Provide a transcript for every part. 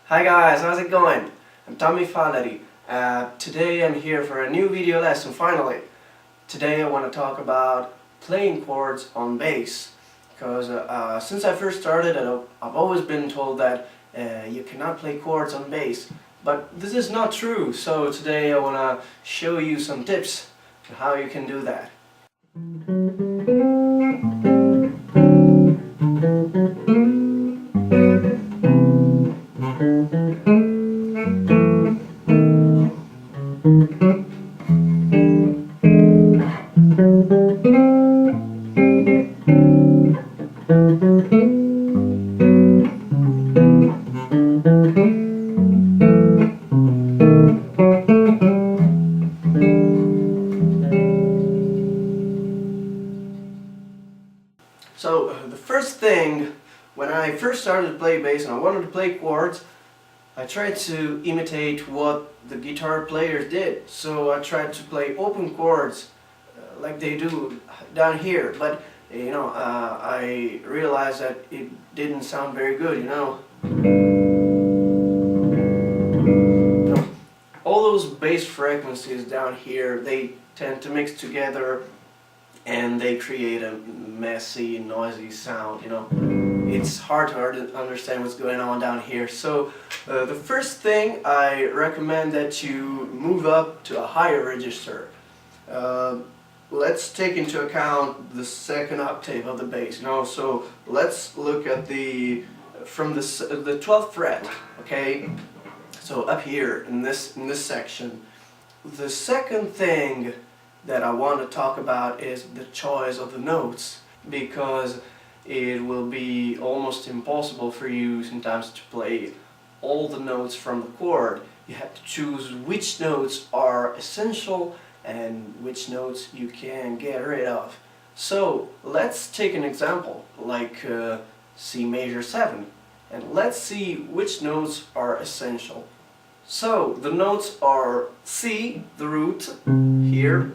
Hi guys, how's it going? I'm Falleri. Today I'm here for a new video lesson finally. Today I want to talk about playing chords on bass. Because since I first started, I've always been told that you cannot play chords on bass. But this is not true, so today I want to show you some tips on how you can do that. So the first thing, when I first started to play bass and I wanted to play chords, I tried to imitate what the guitar players did. So I tried to play open chords like they do down here, but I realized that it didn't sound very good, all those bass frequencies down here, they tend to mix together and they create a messy, noisy sound, It's hard to understand what's going on down here. So the first thing, I recommend that you move up to a higher register. Let's take into account the second octave of the bass. So let's look at from the 12th fret, okay? So up here in this section, the second thing that I want to talk about is the choice of the notes, because it will be almost impossible for you sometimes to play all the notes from the chord. You have to choose which notes are essential and which notes you can get rid of. So let's take an example like C major 7, and let's see which notes are essential. So the notes are C, the root, here.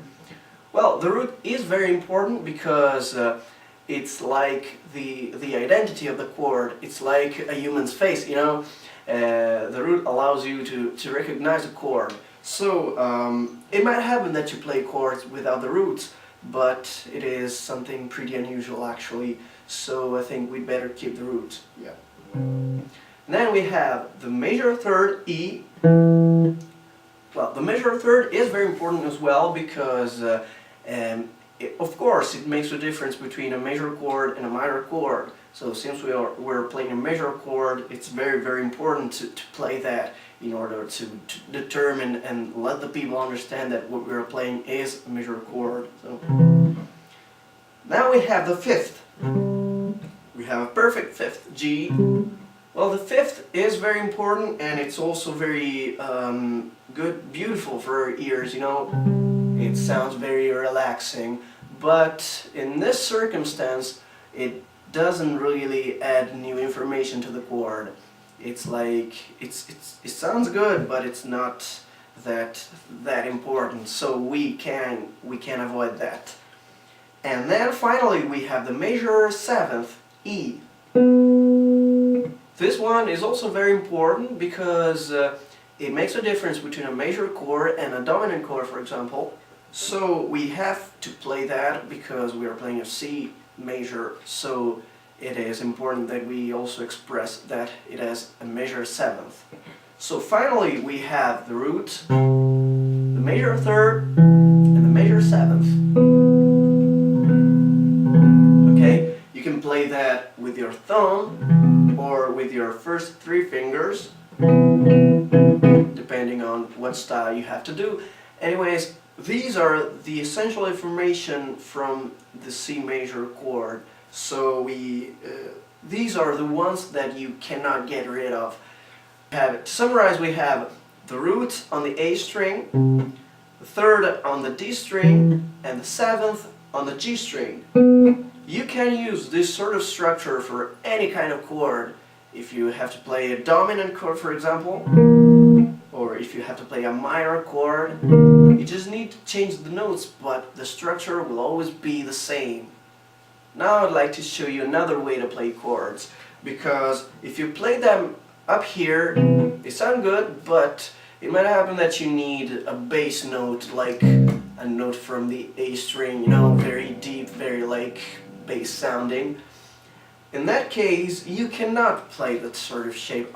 Well, the root is very important because it's like the identity of the chord. It's like a human's face, The root allows you to recognize a chord. So it might happen that you play chords without the roots, but it is something pretty unusual actually. So I think we'd better keep the root. Yeah. And then we have the major third E. Well, the major third is very important as well because of course it makes a difference between a major chord and a minor chord. So since we're playing a major chord, it's very, very important to play that in order to determine and let the people understand that what we're playing is a major chord. So now we have the fifth. We have a perfect fifth, G. Well, the fifth is very important, and it's also very good, beautiful for our ears, It sounds very relaxing, but in this circumstance, it doesn't really add new information to the chord. It's like, it sounds good, but it's not that important, so we can avoid that. And then finally we have the major seventh, E. This one is also very important because it makes a difference between a major chord and a dominant chord, for example. So we have to play that because we are playing a C major, so it is important that we also express that it has a major seventh. So finally we have the root, the major third, and the major seventh. Okay, you can play that with your thumb or with your first 3 fingers, depending on what style you have to do. Anyways, these are the essential information from the C major chord. So these are the ones that you cannot get rid of. To summarize, we have the root on the A string, the third on the D string, and the seventh on the G string. You can use this sort of structure for any kind of chord. If you have to play a dominant chord, for example, or if you have to play a minor chord, you just need to change the notes, but the structure will always be the same. Now I'd like to show you another way to play chords, because if you play them up here they sound good, but it might happen that you need a bass note, like a note from the A string, you know, very deep, very like bass sounding. In that case, you cannot play that sort of shape.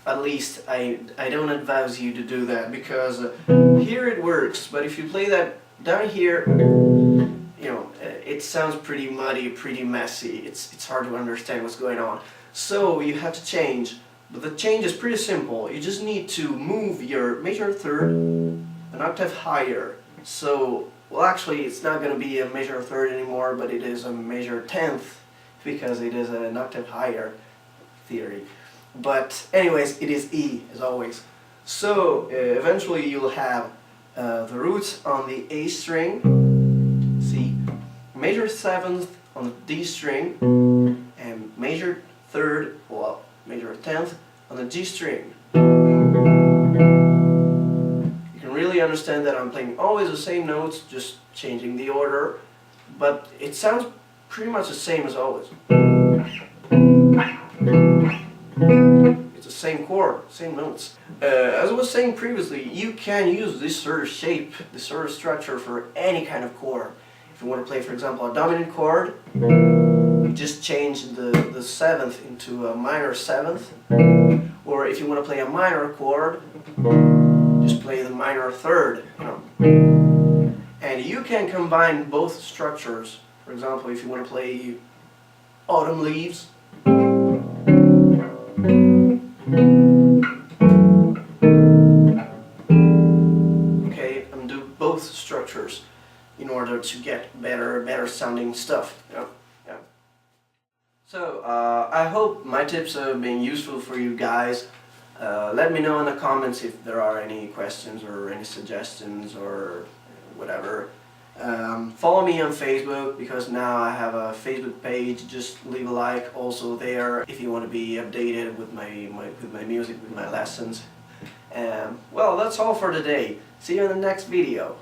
At least I don't advise you to do that, because here it works, but if you play that down here, you know, it sounds pretty muddy, pretty messy. It's hard to understand what's going on. So you have to change. But the change is pretty simple. You just need to move your major third an octave higher. So, well, actually it's not going to be a major third anymore, but it is a major 10th, because it is an octave higher theory. But anyways, it is E as always. So eventually you'll have the roots on the A string, C, major 7th on the D string, and major 3rd, well, major 10th on the G string. You can really understand that I'm playing always the same notes, just changing the order, but it sounds pretty much the same as always. It's the same chord, same notes. As I was saying previously, you can use this sort of shape, this sort of structure for any kind of chord. If you want to play, for example, a dominant chord, just change the 7th into a minor 7th, or if you want to play a minor chord, just play the minor 3rd, you know. And you can combine both structures. For example, if you want to play Autumn Leaves, okay, and do both structures in order to get better sounding stuff, you know. So, I hope my tips have been useful for you guys. Let me know in the comments if there are any questions or any suggestions or whatever. Follow me on Facebook, because now I have a Facebook page. Just leave a like also there if you want to be updated with my music, with my lessons. Well, that's all for today. See you in the next video.